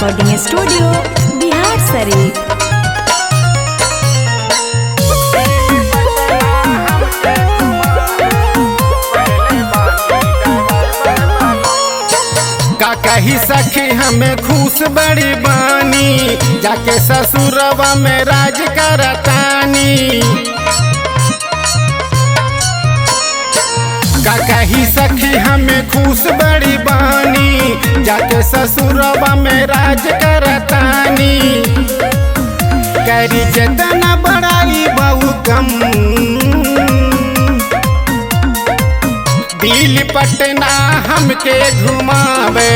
Recording studio Bihar Sharif. का कही सखी हमें खुश बड़ी बानी, जाके ससुरवा में राज करतानी। का कही सखी हमें खुश बड़ी बानी, जाके ससुरवा में राज करतानी। करी जितना बड़ाई बहु कम, दिल पटना हमके घुमावे,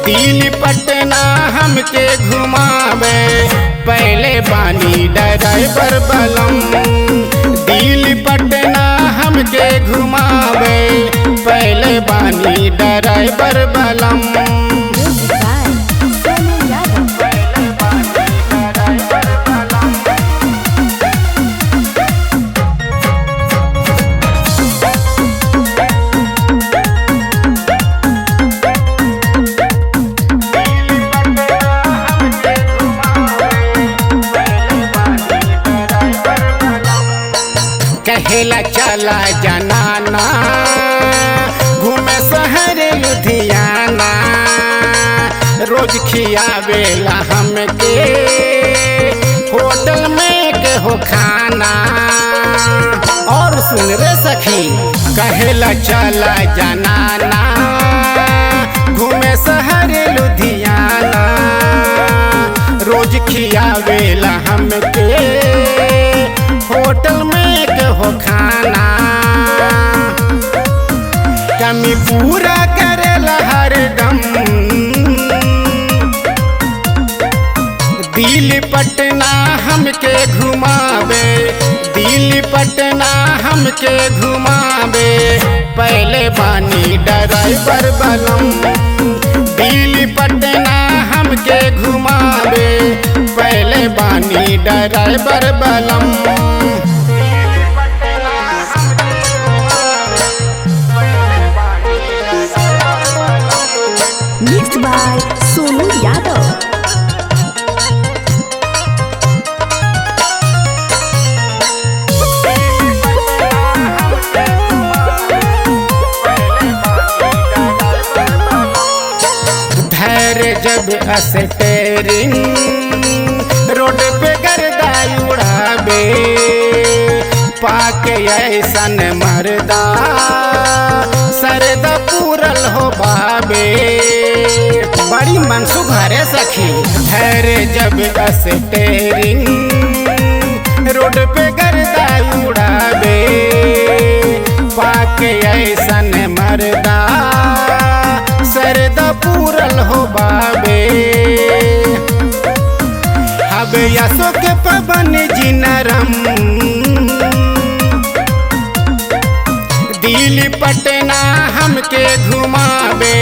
दिल पटना हमके घुमावे। पहले बानी ड्राइवर बलम, दिल पटना हमके घुमावे। पहले बानी ड्राइवर बलम। कहेला चला जनाना, घूमे शहर लुधियाना। रोज खियावेला हमके होटल में के हो खाना। और सुन रे सखी, कहेला चला जनाना, घूमे शहर लुधियाना। रोज खियावेला हमके होटल में हो खाना। कमी पूरा करेला हरदम, दिल पटना हमके घुमावे, दिल पटना हमके घुमावे। पहले बानी ड्राइवर बलम, दिल पटना हमके घुमावे। पहले बानी ड्राइवर बलम। Mixed by Sonu Yadav. धैर्य जब स्टेरिंग, रोड पे गर्दा उड़ावे। पाके ऐसन मरदा, सरदा पूरल हो बाबे। बड़ी मनसुख हरे सखी। धैर्य जब स्टेरिंग, रोड पे गर्दा उड़ावे। पाके ऐसन मरदा, सरदा पूरल हो बाबे। अब यसो के पवन जी नरम, दिल पटना हमके घुमावे,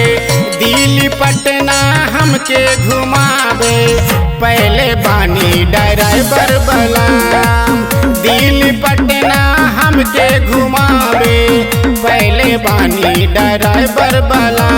दिल पटना हमके घुमावे। पहले बानी ड्राइवर बलम, दिल पटना हमके घुमावे। पहले बानी ड्राइवर बलम।